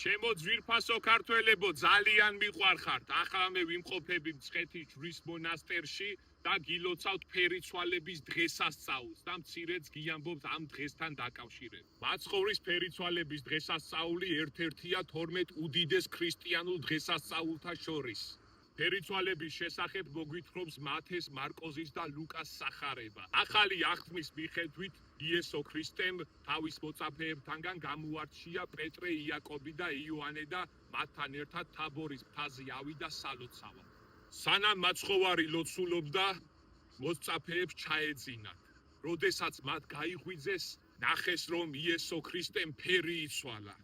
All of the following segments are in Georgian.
ჩემო ძვირფასო ქართველებო, ძალიან მიყვარხართ. ახლა მე ვიმყოფები მცხეთის ჯვრის მონასტერში და გილოცავთ ფერიცვალების დღესასწაულს და მცირეც გიამბობთ ამ დღესთან დაკავშირებით. მაცხოვრის ფერიცვალების დღესასწაული ერთ-ერთია 12 უდიდეს ქრისტიანულ დღესასწაულთა შორის. ფერიცვალების შესახებ მოგვითხრობს მათეს, მარკოზის და ლუკას სახარება. ახალი აღთქმის მიხედვით იესო ქრისტემ თავის მოწაფეებთანგან გამოარჩია პეტრე, იაკობი და იოანე და მათთან ერთად თაბორის მთაზე ავიდა სალოცავად. სანამ მაცხოვარი ლოცულობდა, მოწაფეებს ჩაეძინათ. როდესაც მათ გაიღვიძეს, ნახეს რომ იესო ქრისტემ ფერი იცვალა.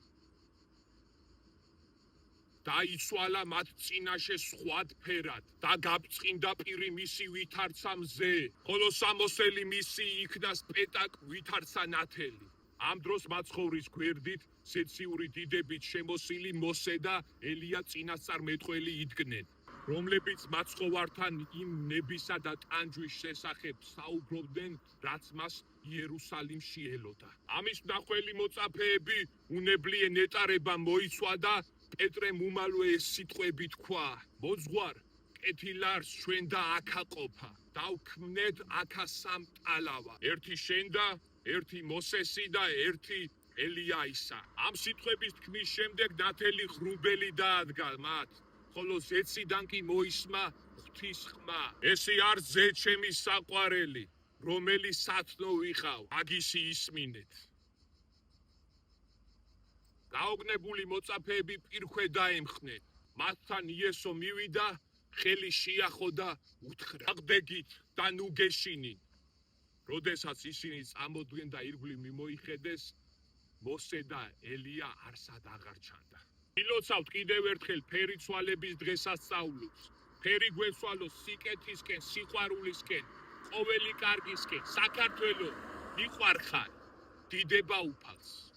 დაიცვალა მათ წინაშე სხვად ფერად და გაბწყინდა პირი მისი ვითარცა მზე, ხოლო სამოსელი მისი იქნა სპეტაკ ვითარცა ნათელი. ამ დროს მაცხოვრის გვერდით სეციური დიდებით შემოსილი მოსე და ელია წინასწარმეტყველი იდგნენ, რომლებიც მაცხოვართან იმ ნებისა და ტანჯვის შესახებ საუბრობდნენ, რაც მას იერუსალიმში ელოდა. ამის მნახველი მოწაფეები უნებლიე ნეტარება მოიცვა და პეტრემ უმალვე ეს სიტყვები თქვა: მოძღვარ, კეთილარს ჩვენ და აქა ყოფა. დავქმნეთ აქა სამ ტალავა. ერთი შენ და ერთი მოსესი და ერთი ელიაისა. ამ სიტყვების თქმის შემდეგ ნათელი ღრუბელი დაადგა მათ, ხოლო ზეციდან კი მოისმა ღვთის ხმა. ესე არ ზე ჩემი საყვარელი, რომელი სათნო ვიყავ, აგისი ისმინეთ. გაოგნებული მოწაფეები პირქვე დაემხნენ. მათთან იესო მივიდა, ხელი შეახო და უთხრა: აღდეგით და ნუ გეშინინ. როდესაც ისინი წამოდგნენ და ირგვლივ მიმოიხედეს, მოსე და ელია არსად აღარ ჩანდა. ილოცავთ კიდევ ერთხელ ფერიცვალების დღესასწაულს. ფერი გვეცვალოს სიკეთისკენ, სიყვარულისკენ, ყოველი კარგისკენ. საქართველო, მიყვარხარ, დიდება უფალს.